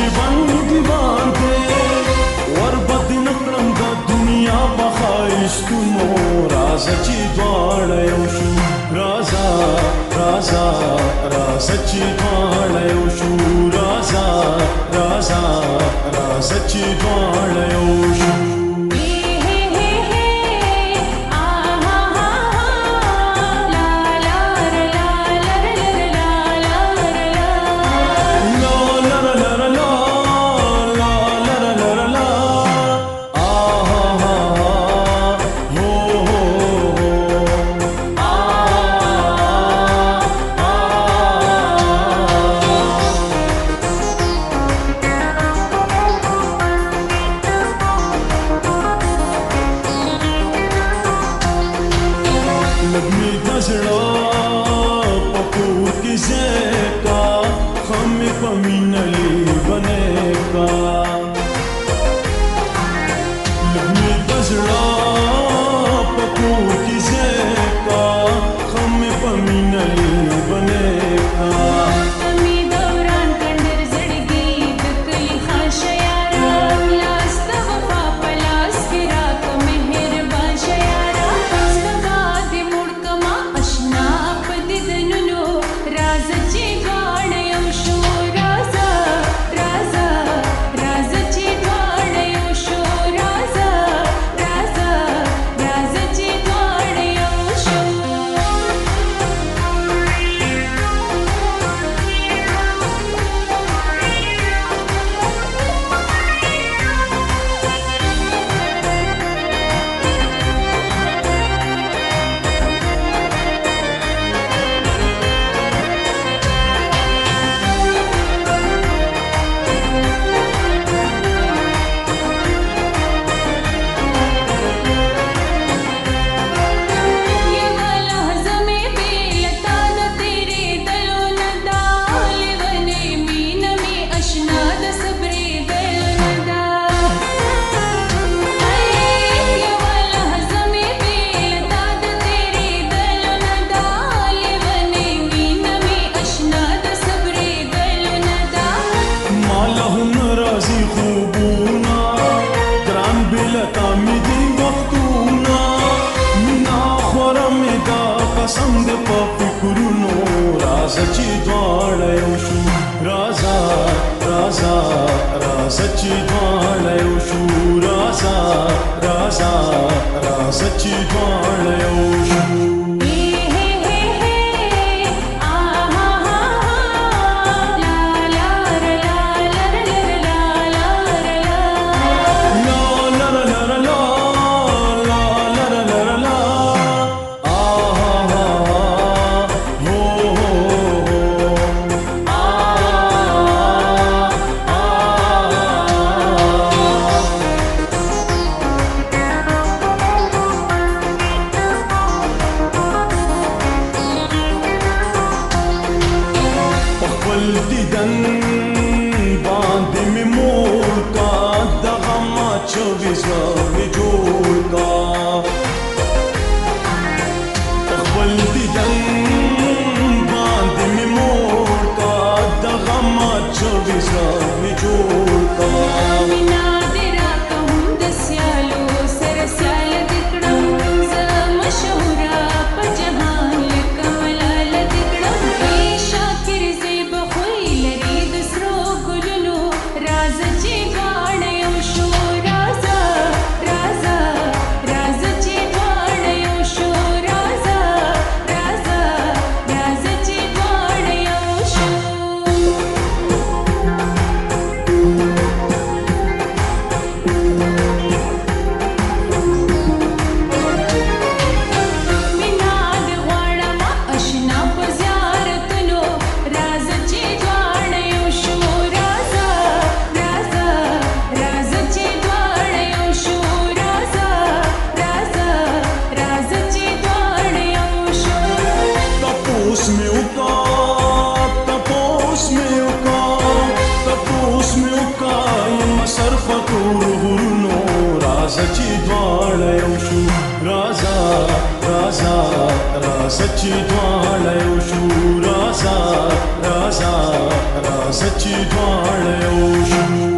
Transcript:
چې باندې باندې وربد نکړم د دنیا په ښایستونو راځه چې دواړه یو شو راځه راځه راځه چې دواړه یو شو راځه راځه راځه چې دواړه یو شو لګمې د زړه په کور کې ځای کا خمې په مینه لیونی کا لګمې د زړه په کور کې ځای کا خمې په مینه لیونی کا قسم دې په فکرونو راځه چې دواړه یو شو راځه راځه راځه چې دواړه یو شو راځه راځه راځه چې دواړه یو شو دیدن باندې مې مور کا دغه ما چوبیس مې جوړ کا خپل دیدن باندې مې مور کا دغه ما چوبیس مې جوړ کا راځه چې دواړه یو شو راځه راځه راځه چې دواړه یو شو راځه راځه راځه چې دواړه یو شو